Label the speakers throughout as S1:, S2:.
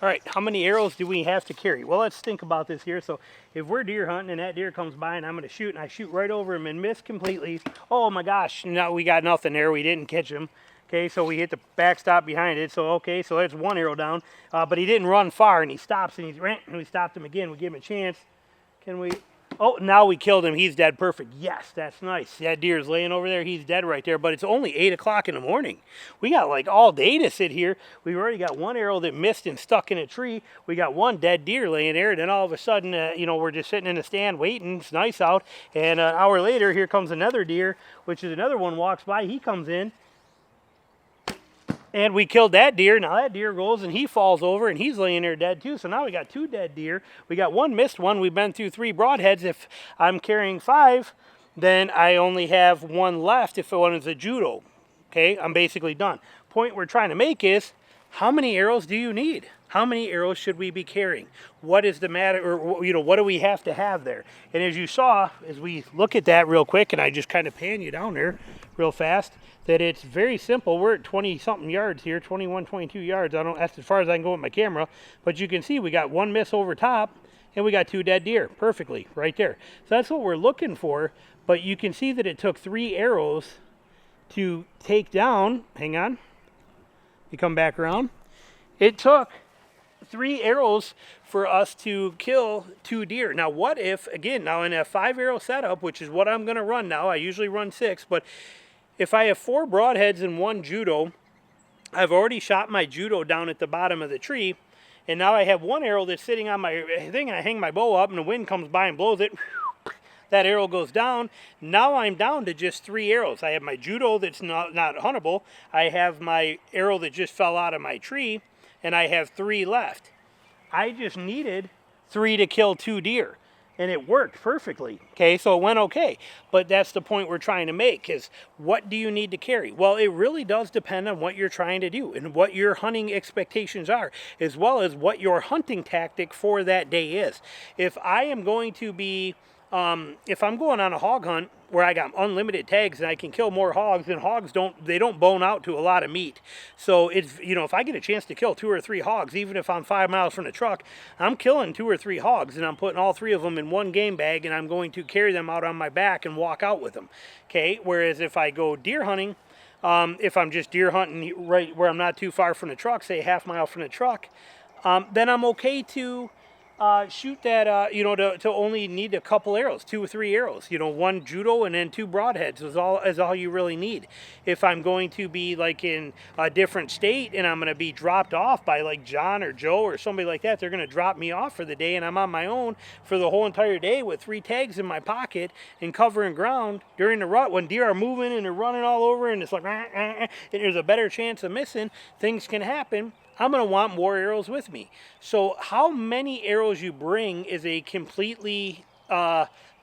S1: All right, how many arrows do we have to carry? Well, let's think about this here. So if we're deer hunting and that deer comes by and I'm going to shoot and I shoot right over him and miss completely, oh my gosh, now we got nothing there. We didn't catch him. Okay, so we hit the backstop behind it. So, okay, so that's one arrow down. But he didn't run far and he stops and and we stopped him again. We give him a chance. Can we? Oh, now we killed him. He's dead. Perfect. Yes, that's nice. That deer is laying over there. He's dead right there. But it's only 8 o'clock in the morning. We got like all day to sit here. We've already got one arrow that missed and stuck in a tree. We got one dead deer laying there. And then all of a sudden, you know, we're just sitting in the stand waiting. It's nice out. And an hour later, here comes another deer, which is another one walks by. He comes in. And we killed that deer. Now that deer goes and he falls over and he's laying there dead too. So now we got 2 dead deer. We got one missed one. We've been through 3 broadheads. If I'm carrying 5, then I only have 1 left if one is a judo. Okay, I'm basically done. Point we're trying to make is, how many arrows do you need? How many arrows should we be carrying? What is the matter, or you know, what do we have to have there? And as you saw, as we look at that real quick, and I just kind of pan you down there real fast, that it's very simple. We're at 20-something yards here, 21, 22 yards. I don't, that's as far as I can go with my camera. But you can see we got 1 miss over top, and we got 2 dead deer, perfectly, right there. So that's what we're looking for. But you can see that it took 3 arrows to take down. Hang on. You come back around. It took 3 arrows for us to kill 2 deer. Now what if, again, now in a 5 arrow setup, which is what I'm going to run now, I usually run 6, but if I have 4 broadheads and 1 judo, I've already shot my judo down at the bottom of the tree, and now I have 1 arrow that's sitting on my thing, and I hang my bow up and the wind comes by and blows it. That arrow goes down. Now I'm down to just 3 arrows. I have my judo that's not huntable. I have my arrow that just fell out of my tree, and I have 3 left. I just needed 3 to kill 2 deer, and it worked perfectly. Okay, so it went okay. But that's the point we're trying to make, is what do you need to carry? Well, it really does depend on what you're trying to do and what your hunting expectations are, as well as what your hunting tactic for that day is. If I am going to be if I'm going on a hog hunt where I got unlimited tags and I can kill more hogs, and hogs don't bone out to a lot of meat. So it's, you know, if I get a chance to kill 2 or 3 hogs, even if I'm 5 miles from the truck, I'm killing 2 or 3 hogs, and I'm putting all 3 of them in 1 game bag, and I'm going to carry them out on my back and walk out with them. Okay, whereas if I go deer hunting, if I'm just deer hunting right where I'm not too far from the truck, say ½ mile from the truck, then I'm okay to shoot that, you know, to only need a couple arrows, 2 or 3 arrows, you know, 1 judo and then 2 broadheads is all you really need. If I'm going to be like in a different state and I'm going to be dropped off by like John or Joe or somebody like that, they're going to drop me off for the day, and I'm on my own for the whole entire day with 3 tags in my pocket and covering ground during the rut when deer are moving and they're running all over and it's like, and there's a better chance of missing, things can happen. I'm going to want more arrows with me. So how many arrows you bring is a completely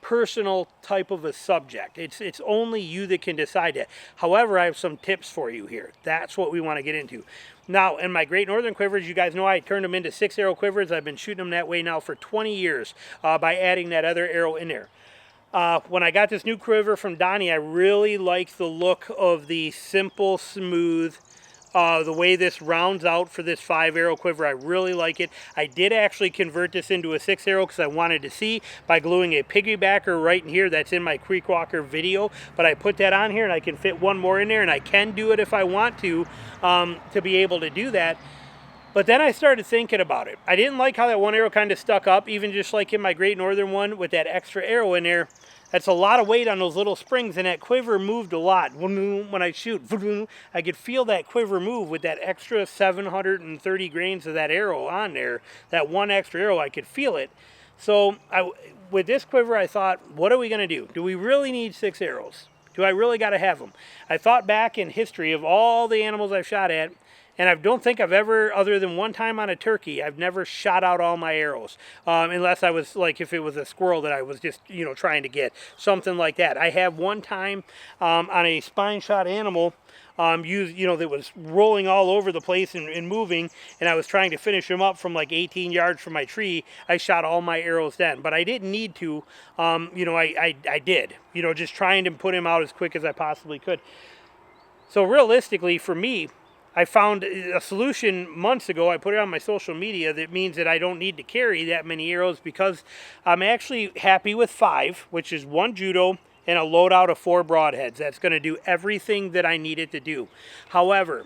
S1: personal type of a subject. It's only you that can decide that. However, I have some tips for you here. That's what we want to get into. Now, in my Great Northern quivers, you guys know I turned them into 6 arrow quivers. I've been shooting them that way now for 20 years by adding that other arrow in there. When I got this new quiver from Donnie, I really like the look of the simple, smooth, the way this rounds out for this 5 arrow quiver. I really like it. I did actually convert this into a 6 arrow because I wanted to see by gluing a piggybacker right in here. That's in my Creek Walker video, but I put that on here and I can fit 1 more in there, and I can do it if I want to be able to do that. But then I started thinking about it. I didn't like how that 1 arrow kind of stuck up, even just like in my Great Northern one with that extra arrow in there. That's a lot of weight on those little springs, and that quiver moved a lot. When I shoot, I could feel that quiver move with that extra 730 grains of that arrow on there. That 1 extra arrow, I could feel it. So with this quiver, I thought, what are we going to do? Do we really need 6 arrows? Do I really got to have them? I thought back in history of all the animals I've shot at, and I don't think I've ever, other than 1 time on a turkey, I've never shot out all my arrows. Unless I was, like, if it was a squirrel that I was just, you know, trying to get. Something like that. I have 1 time on a spine shot animal, you know, that was rolling all over the place and moving, and I was trying to finish him up from like 18 yards from my tree. I shot all my arrows then, but I didn't need to. You know, I did. You know, just trying to put him out as quick as I possibly could. So realistically, for me, I found a solution months ago. I put it on my social media. That means that I don't need to carry that many arrows, because I'm actually happy with 5, which is 1 judo and a loadout of 4 broadheads. That's going to do everything that I need it to do. However,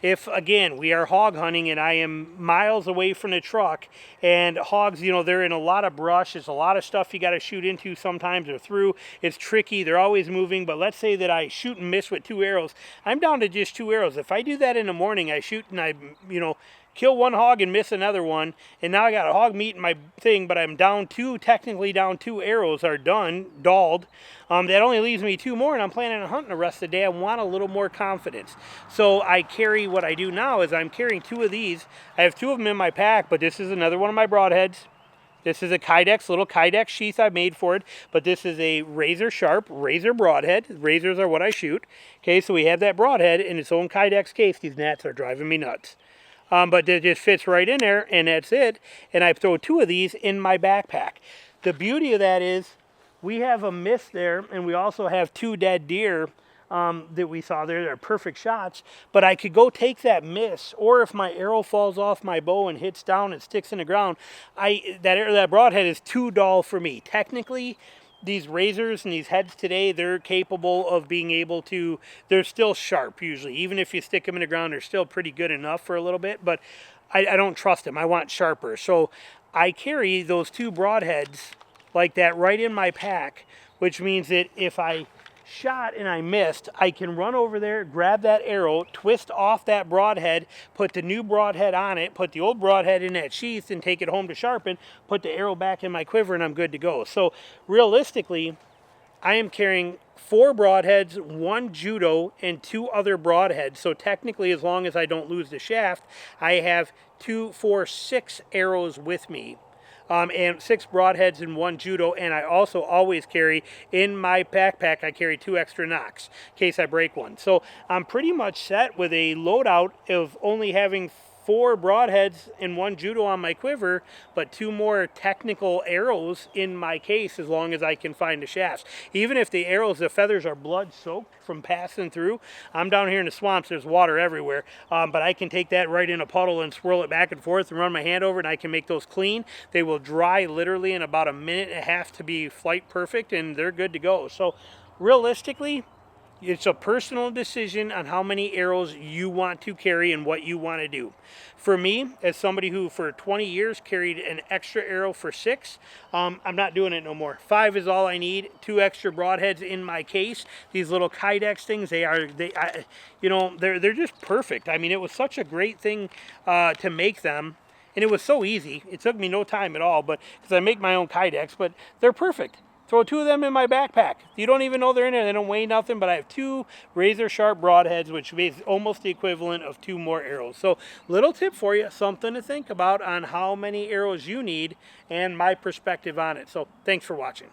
S1: if, again, we are hog hunting and I am miles away from the truck, and hogs, you know, they're in a lot of brush. There's a lot of stuff you got to shoot into sometimes or through. It's tricky. They're always moving. But let's say that I shoot and miss with 2 arrows. I'm down to just 2 arrows. If I do that in the morning, I shoot and I, you know, kill 1 hog and miss another one, and now I got a hog meat in my thing, but I'm down 2, technically down 2 arrows are done, dulled. That only leaves me 2 more, and I'm planning on hunting the rest of the day. I want a little more confidence. So I carry, what I do now is I'm carrying 2 of these. I have 2 of them in my pack, but this is another one of my broadheads. This is a Kydex, little Kydex sheath I made for it, but this is a razor sharp razor broadhead. Razors are what I shoot. Okay, so we have that broadhead in its own Kydex case. These gnats are driving me nuts. But it just fits right in there, and that's it. And I throw 2 of these in my backpack. The beauty of that is we have a miss there, and we also have 2 dead deer that we saw there. They're perfect shots. But I could go take that miss, or if my arrow falls off my bow and hits down and sticks in the ground, that broadhead is too dull for me. Technically, these razors and these heads today, they're capable of being able to, they're still sharp usually. Even if you stick them in the ground, they're still pretty good enough for a little bit, but I don't trust them. I want sharper. So I carry those 2 broadheads like that right in my pack, which means that if I shot and I missed, I can run over there, grab that arrow, twist off that broadhead, put the new broadhead on it, put the old broadhead in that sheath and take it home to sharpen, put the arrow back in my quiver, and I'm good to go. So realistically, I am carrying 4 broadheads, 1 judo, and 2 other broadheads. So technically, as long as I don't lose the shaft, I have 2, 4, 6 arrows with me. And 6 broadheads and 1 judo, and I also always carry in my backpack, I carry 2 extra nocks in case I break one. So I'm pretty much set with a loadout of only having 4 broadheads and 1 judo on my quiver, but 2 more technical arrows in my case as long as I can find the shafts. Even if the arrows, the feathers are blood soaked from passing through, I'm down here in the swamps, there's water everywhere, but I can take that right in a puddle and swirl it back and forth and run my hand over it, and I can make those clean. They will dry literally in about a minute and a half to be flight perfect, and they're good to go. So realistically, it's a personal decision on how many arrows you want to carry and what you want to do. For me, as somebody who for 20 years carried an extra arrow for 6, I'm not doing it no more. 5 is all I need. 2 extra broadheads in my case. These little Kydex things, they're just perfect. I mean, it was such a great thing to make them. And it was so easy. It took me no time at all, but because I make my own Kydex, but they're perfect. Throw 2 of them in my backpack. You don't even know they're in there. They don't weigh nothing, but I have 2 razor sharp broadheads, which is almost the equivalent of 2 more arrows. So little tip for you, something to think about on how many arrows you need and my perspective on it. So thanks for watching.